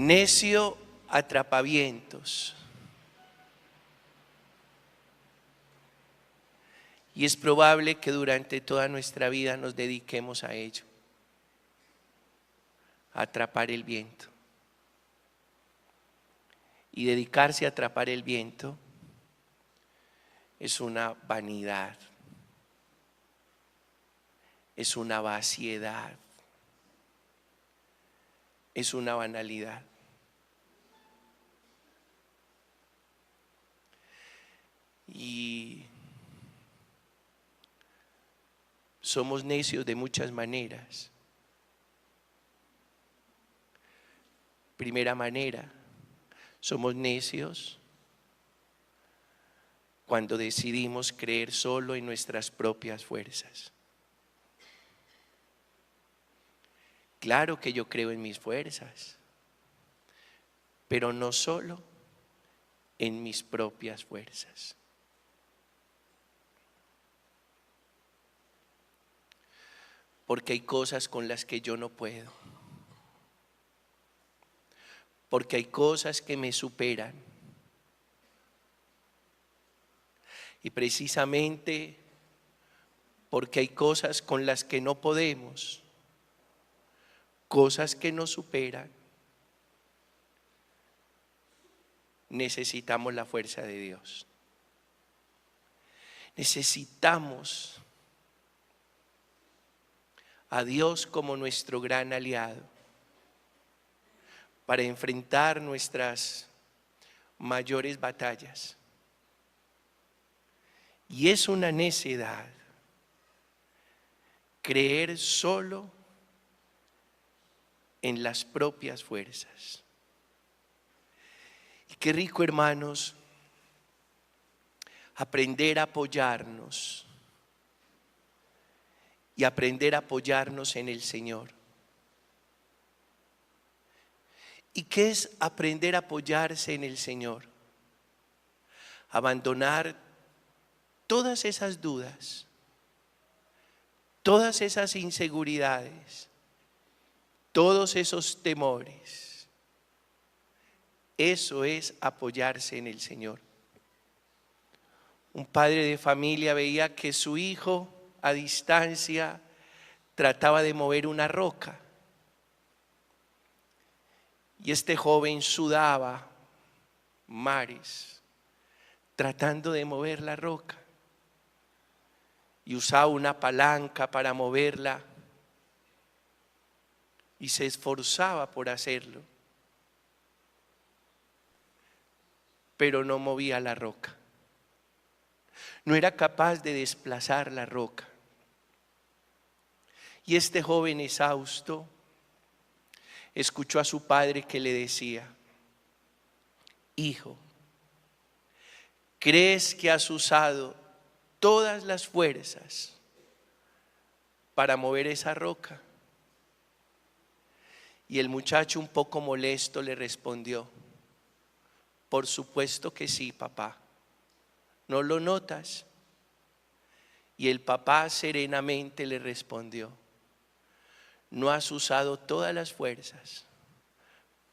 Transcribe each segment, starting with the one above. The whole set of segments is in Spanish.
Necio atrapavientos. Y es probable que durante toda nuestra vida nos dediquemos a ello, a atrapar el viento. Y dedicarse a atrapar el viento es una vanidad, es una vaciedad, es una banalidad. Y somos necios de muchas maneras. Primera manera, somos necios cuando decidimos creer solo en nuestras propias fuerzas. Claro que yo creo en mis fuerzas, pero no solo en mis propias fuerzas. Porque hay cosas con las que yo no puedo. Porque hay cosas que me superan. Y precisamente porque hay cosas con las que no podemos, cosas que nos superan, necesitamos la fuerza de Dios. Necesitamos a Dios como nuestro gran aliado para enfrentar nuestras mayores batallas. Y es una necedad creer solo en las propias fuerzas. Y qué rico, hermanos, aprender a apoyarnos y aprender a apoyarnos en el Señor. ¿Y qué es aprender a apoyarse en el Señor? Abandonar todas esas dudas, todas esas inseguridades, todos esos temores. Eso es apoyarse en el Señor. Un padre de familia veía que su hijo a distancia trataba de mover una roca. Y este joven sudaba mares tratando de mover la roca. Y usaba una palanca para moverla. Y se esforzaba por hacerlo. Pero no movía la roca. No era capaz de desplazar la roca. Y este joven exhausto escuchó a su padre que le decía: hijo, ¿crees que has usado todas las fuerzas para mover esa roca? Y el muchacho, un poco molesto, le respondió: por supuesto que sí, papá. ¿No lo notas? Y el papá serenamente le respondió: no has usado todas las fuerzas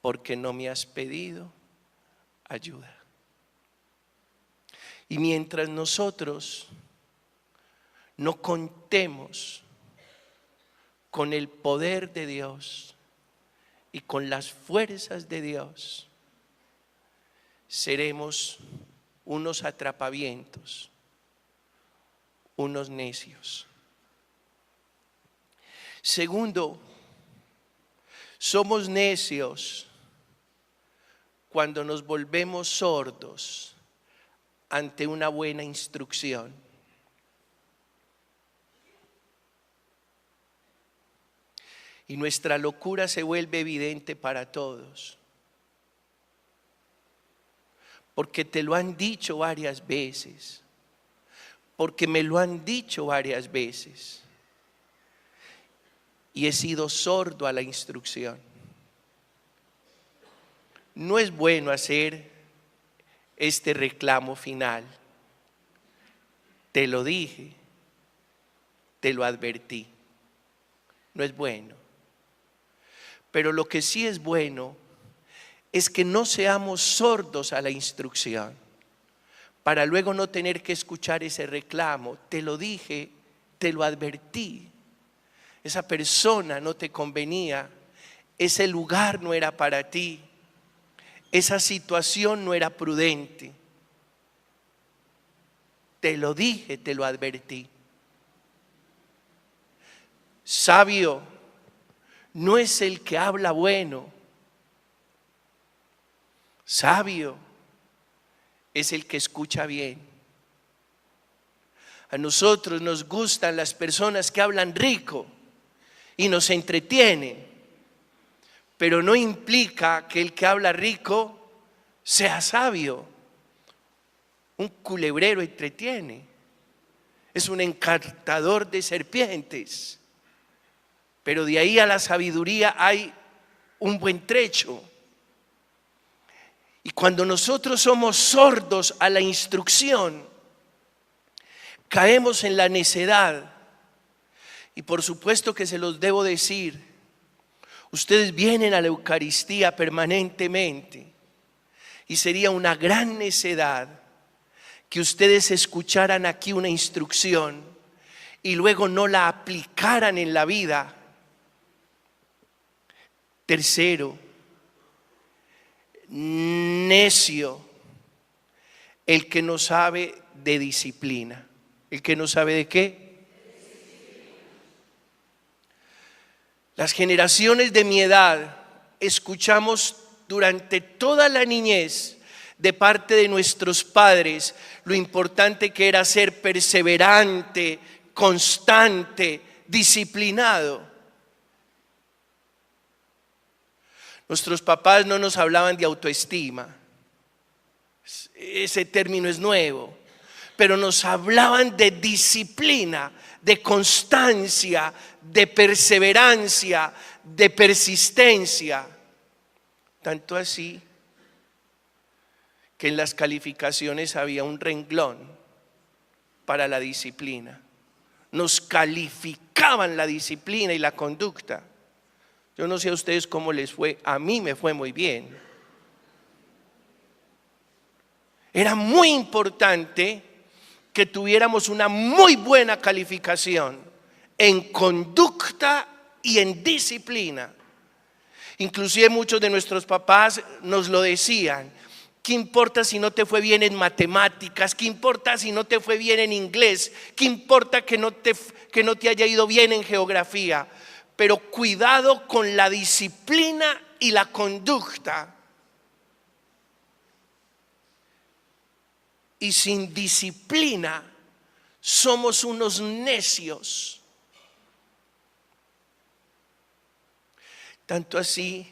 porque no me has pedido ayuda. Y mientras nosotros no contemos con el poder de Dios y con las fuerzas de Dios, seremos unos atrapavientos, unos necios. Segundo, somos necios cuando nos volvemos sordos ante una buena instrucción. Y nuestra locura se vuelve evidente para todos. Porque te lo han dicho varias veces. Porque me lo han dicho varias veces. Y he sido sordo a la instrucción. No es bueno hacer este reclamo final. Te lo dije, te lo advertí. No es bueno. Pero lo que sí es bueno es que no seamos sordos a la instrucción, para luego no tener que escuchar ese reclamo. Te lo dije, te lo advertí, esa persona no te convenía, ese lugar no era para ti, esa situación no era prudente. Te lo dije, te lo advertí. Sabio no es el que habla bueno. Sabio es el que escucha bien. A nosotros nos gustan las personas que hablan rico y nos entretienen, pero no implica que el que habla rico sea sabio. Un culebrero entretiene, es un encantador de serpientes, pero de ahí a la sabiduría hay un buen trecho. Y cuando nosotros somos sordos a la instrucción, caemos en la necedad. Y por supuesto que se los debo decir, ustedes vienen a la Eucaristía permanentemente y sería una gran necedad que ustedes escucharan aquí una instrucción y luego no la aplicaran en la vida. Tercero, necio el que no sabe de disciplina. ¿El que no sabe de qué? Las generaciones de mi edad escuchamos durante toda la niñez de parte de nuestros padres lo importante que era ser perseverante, constante, disciplinado. Nuestros papás no nos hablaban de autoestima, ese término es nuevo, pero nos hablaban de disciplina, de constancia, de perseverancia, de persistencia. Tanto así que en las calificaciones había un renglón para la disciplina. Nos calificaban la disciplina y la conducta. Yo no sé a ustedes cómo les fue, a mí me fue muy bien. Era muy importante que tuviéramos una muy buena calificación en conducta y en disciplina. Inclusive muchos de nuestros papás nos lo decían. ¿Qué importa si no te fue bien en matemáticas? ¿Qué importa si no te fue bien en inglés? ¿Qué importa que no te haya ido bien en geografía? Pero cuidado con la disciplina y la conducta. Y sin disciplina somos unos necios. Tanto así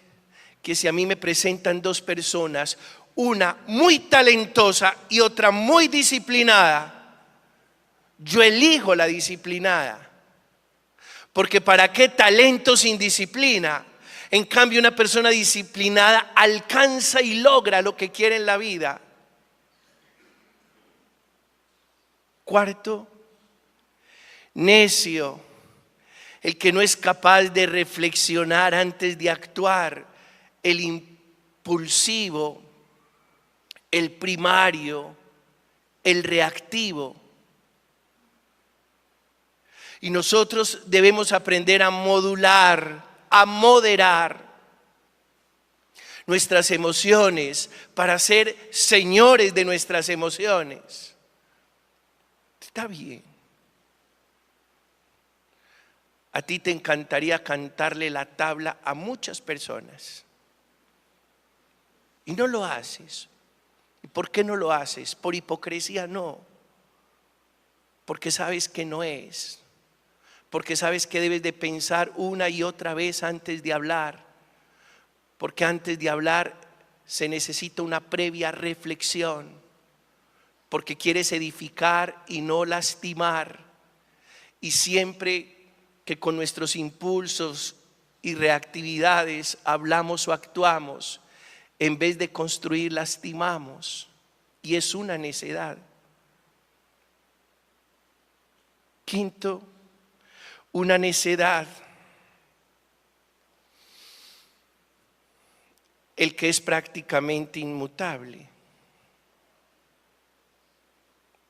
que si a mí me presentan dos personas, una muy talentosa y otra muy disciplinada, yo elijo la disciplinada. Porque ¿para qué talento sin disciplina? En cambio, una persona disciplinada alcanza y logra lo que quiere en la vida. Cuarto, necio, el que no es capaz de reflexionar antes de actuar, el impulsivo, el primario, el reactivo. Y nosotros debemos aprender a modular, a moderar nuestras emociones para ser señores de nuestras emociones. Está bien. A ti te encantaría cantarle la tabla a muchas personas y no lo haces. ¿Y por qué no lo haces? Por hipocresía no, porque sabes que no es, porque sabes que debes de pensar una y otra vez antes de hablar, porque antes de hablar se necesita una previa reflexión, porque quieres edificar y no lastimar. Y siempre que con nuestros impulsos y reactividades hablamos o actuamos, en vez de construir, lastimamos. Y es una necedad. Quinto, una necedad el que es prácticamente inmutable.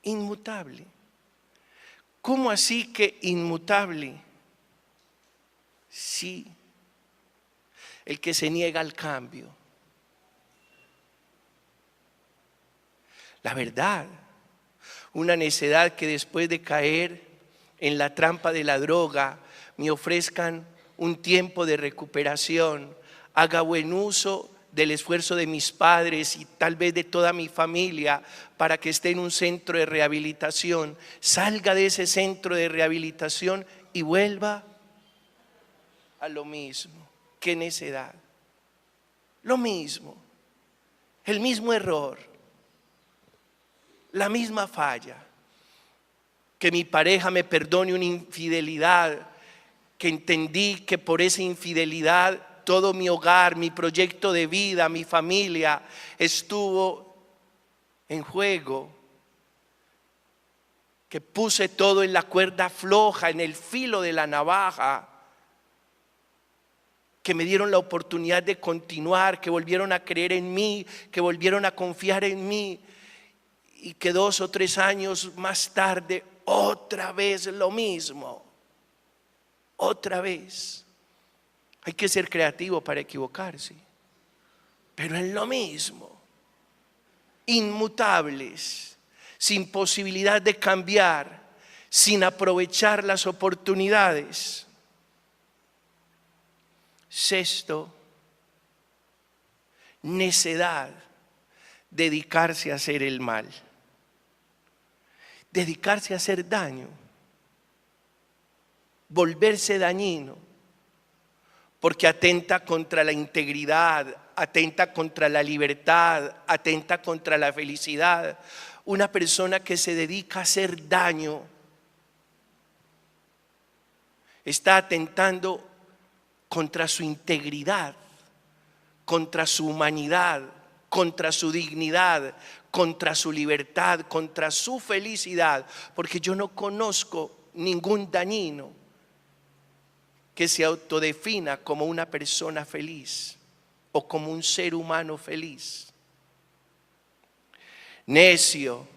Inmutable. ¿Cómo así que inmutable? Sí, el que se niega al cambio. La verdad, una necedad que después de caer en la trampa de la droga me ofrezcan un tiempo de recuperación, haga buen uso del esfuerzo de mis padres y tal vez de toda mi familia para que esté en un centro de rehabilitación, salga de ese centro de rehabilitación y vuelva a lo mismo. ¡Qué necedad! Lo mismo, el mismo error, la misma falla. Que mi pareja me perdone una infidelidad, que entendí que por esa infidelidad todo mi hogar, mi proyecto de vida, mi familia estuvo en juego, que puse todo en la cuerda floja, en el filo de la navaja, que me dieron la oportunidad de continuar, que volvieron a creer en mí, que volvieron a confiar en mí, y que 2 o 3 años más tarde otra vez lo mismo, otra vez. Hay que ser creativo para equivocarse, pero es lo mismo. Inmutables, sin posibilidad de cambiar, sin aprovechar las oportunidades. Sexto, necedad, dedicarse a hacer el mal, dedicarse a hacer daño, volverse dañino, porque atenta contra la integridad, atenta contra la libertad, atenta contra la felicidad. Una persona que se dedica a hacer daño está atentando contra su integridad, contra su humanidad, contra su dignidad, contra su libertad, contra su felicidad, porque yo no conozco ningún dañino que se autodefina como una persona feliz o como un ser humano feliz. Necio,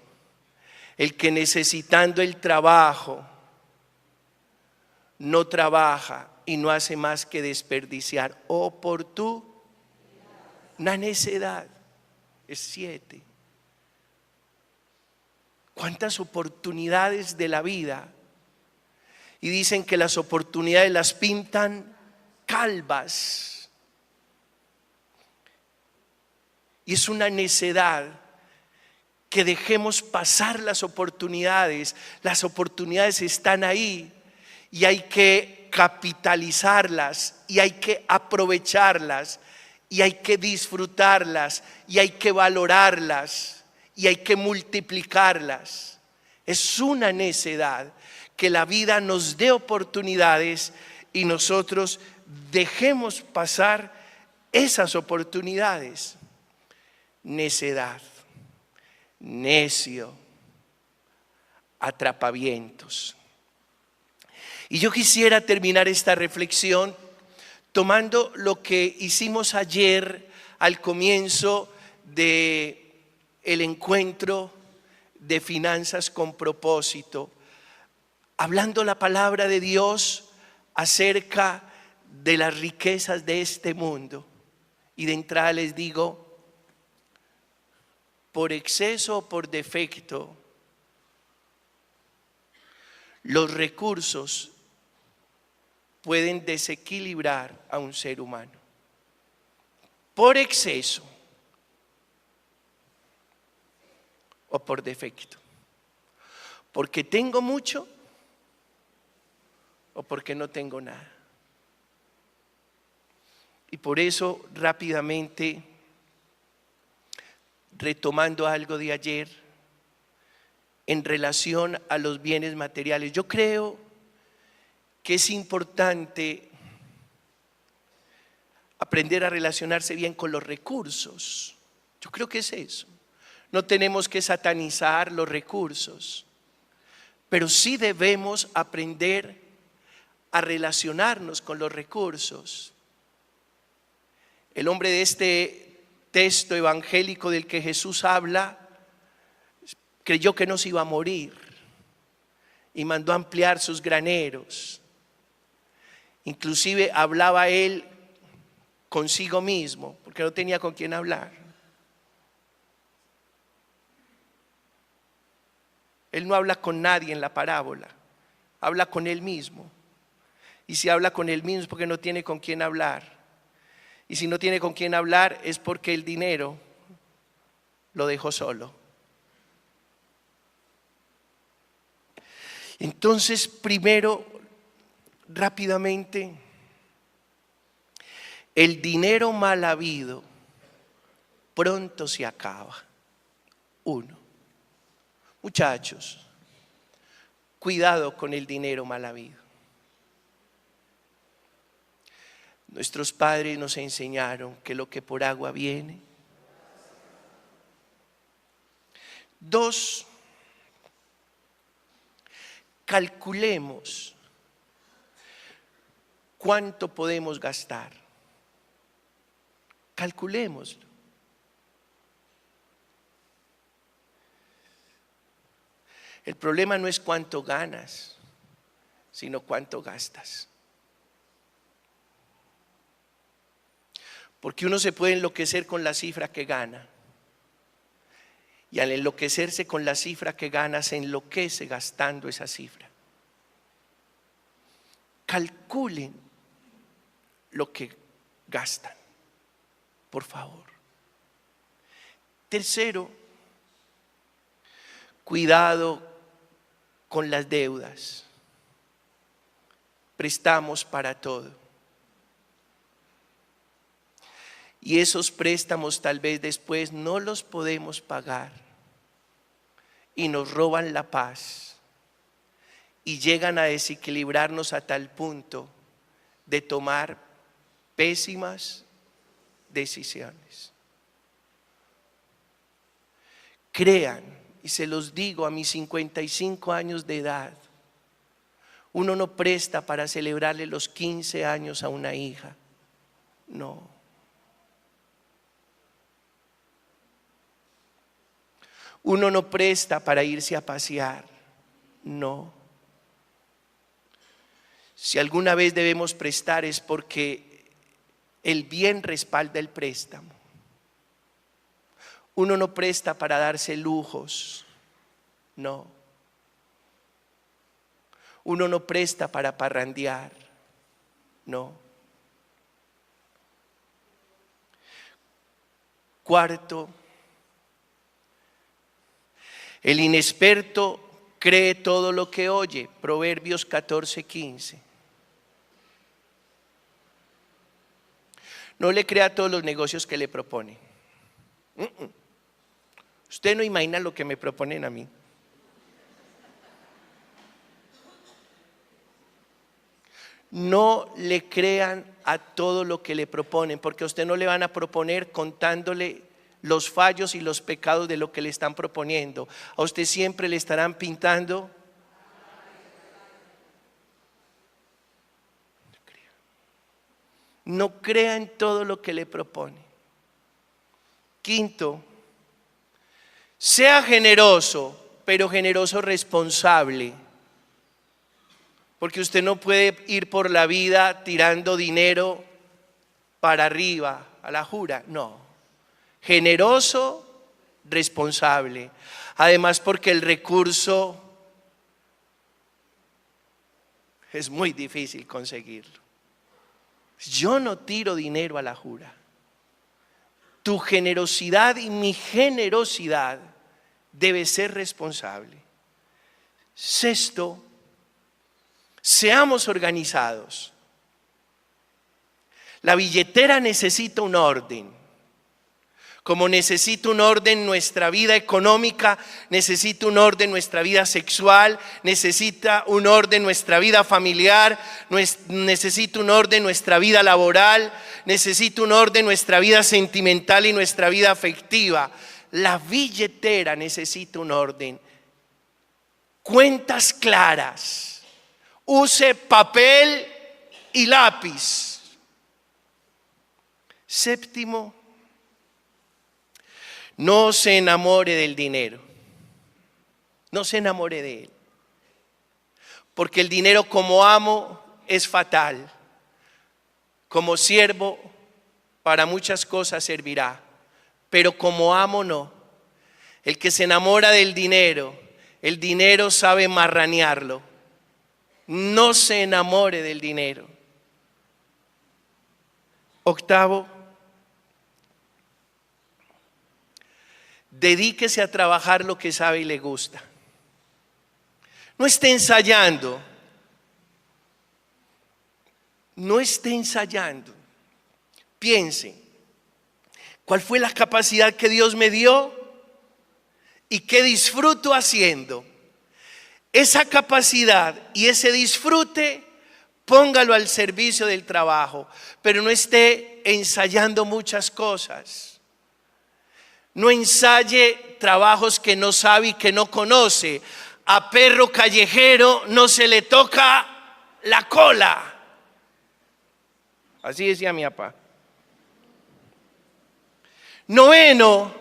el que necesitando el trabajo no trabaja y no hace más que desperdiciar oportunidad. Una necedad. Es 7. ¿Cuántas oportunidades de la vida? Y dicen que las oportunidades las pintan calvas. Y es una necedad que dejemos pasar las oportunidades. Las oportunidades están ahí y hay que capitalizarlas y hay que aprovecharlas y hay que disfrutarlas y hay que valorarlas y hay que multiplicarlas. Es una necedad que la vida nos dé oportunidades y nosotros dejemos pasar esas oportunidades. Necedad, necio, atrapavientos. Y yo quisiera terminar esta reflexión tomando lo que hicimos ayer al comienzo del encuentro de Finanzas con Propósito, hablando la palabra de Dios acerca de las riquezas de este mundo. Y de entrada les digo, por exceso o por defecto, los recursos pueden desequilibrar a un ser humano. Por exceso o por defecto. Porque tengo mucho o porque no tengo nada. Y por eso rápidamente, retomando algo de ayer en relación a los bienes materiales, yo creo que es importante aprender a relacionarse bien con los recursos. Yo creo que es eso. No tenemos que satanizar los recursos, pero sí debemos aprender a relacionarnos con los recursos. el hombre de este texto evangélico del que Jesús habla, creyó que no se iba a morir y mandó a ampliar sus graneros. Inclusive hablaba él consigo mismo, porque no tenía con quién hablar. Él no habla con nadie en la parábola, habla con él mismo. Y si habla con él mismo es porque no tiene con quién hablar. Y si no tiene con quién hablar es porque el dinero lo dejó solo. Entonces, primero, rápidamente, el dinero mal habido pronto se acaba. Uno. Muchachos, cuidado con el dinero mal habido. Nuestros padres nos enseñaron que lo que por agua viene. Dos, calculemos cuánto podemos gastar. Calculémoslo. El problema no es cuánto ganas, sino cuánto gastas. Porque uno se puede enloquecer con la cifra que gana. Y al enloquecerse con la cifra que gana, se enloquece gastando esa cifra. Calculen lo que gastan, por favor. Tercero, cuidado con las deudas. Prestamos para todo. Y esos préstamos tal vez después no los podemos pagar. Y nos roban la paz. Y llegan a desequilibrarnos a tal punto de tomar pésimas decisiones. Crean, y se los digo a mis 55 años de edad, uno no presta para celebrarle los 15 años a una hija. No. Uno no presta para irse a pasear. No. Si alguna vez debemos prestar es porque el bien respalda el préstamo. Uno no presta para darse lujos. No. Uno no presta para parrandear. No. Cuarto, el inexperto cree todo lo que oye. Proverbios 14:15. No le crea todos los negocios que le propone. Usted no imagina lo que me proponen a mí. No le crean a todo lo que le proponen, porque a usted no le van a proponer contándole los fallos y los pecados de lo que le están proponiendo. A usted siempre le estarán pintando. No crea en todo lo que le propone. Quinto, sea generoso, pero generoso responsable. Porque usted no puede ir por la vida tirando dinero para arriba, a la jura. No. Generoso, responsable. Además, porque el recurso es muy difícil conseguirlo. Yo no tiro dinero a la jura. Tu generosidad y mi generosidad debe ser responsable. Sexto, seamos organizados. La billetera necesita un orden. Como necesita un orden nuestra vida económica, necesita un orden nuestra vida sexual, necesita un orden nuestra vida familiar, necesita un orden nuestra vida laboral, necesita un orden nuestra vida sentimental y nuestra vida afectiva. La billetera necesita un orden. Cuentas claras. Use papel y lápiz. Séptimo, no se enamore del dinero. No se enamore de él. Porque el dinero como amo es fatal. Como siervo para muchas cosas servirá, pero como amo no. El que se enamora del dinero, el dinero sabe marranearlo. No se enamore del dinero. Octavo, dedíquese a trabajar lo que sabe y le gusta. No esté ensayando. No esté ensayando. Piense, ¿cuál fue la capacidad que Dios me dio y qué disfruto haciendo? Esa capacidad y ese disfrute, póngalo al servicio del trabajo, pero no esté ensayando muchas cosas. No ensaye trabajos que no sabe y que no conoce. A perro callejero no se le toca la cola. Así decía mi papá. Noveno,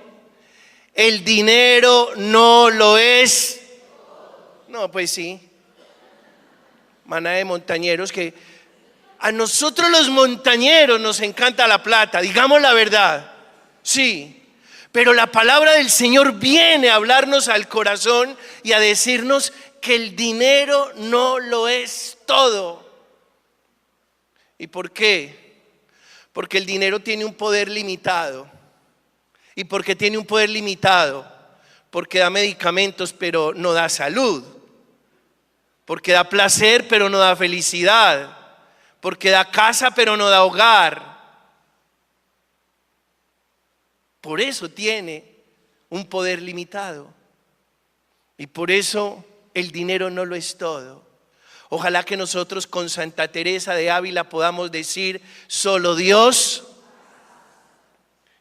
el dinero no lo es. No, pues sí. Maná de montañeros que a nosotros los montañeros nos encanta la plata, digamos la verdad. Sí. Pero la palabra del Señor viene a hablarnos al corazón y a decirnos que el dinero no lo es todo. ¿Y por qué? Porque el dinero tiene un poder limitado. ¿Y por qué tiene un poder limitado? Porque da medicamentos pero no da salud. Porque da placer pero no da felicidad. Porque da casa pero no da hogar. Por eso tiene un poder limitado. Y por eso el dinero no lo es todo. Ojalá que nosotros con Santa Teresa de Ávila podamos decir solo Dios.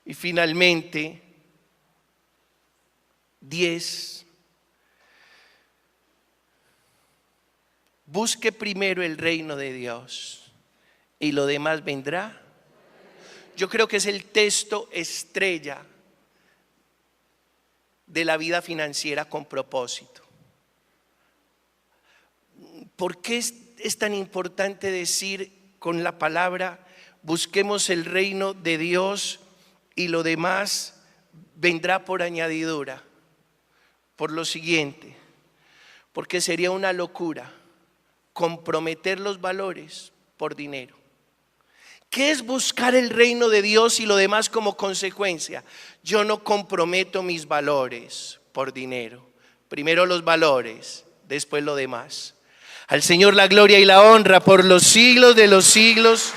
Y finalmente, 10. Busque primero el reino de Dios y lo demás vendrá. Yo creo que es el texto estrella de la vida financiera con propósito. ¿Por qué es tan importante decir con la palabra busquemos el reino de Dios y lo demás vendrá por añadidura? Por lo siguiente, porque sería una locura comprometer los valores por dinero. ¿Qué es buscar el reino de Dios y lo demás como consecuencia? Yo no comprometo mis valores por dinero. Primero los valores, después lo demás. Al Señor la gloria y la honra por los siglos de los siglos.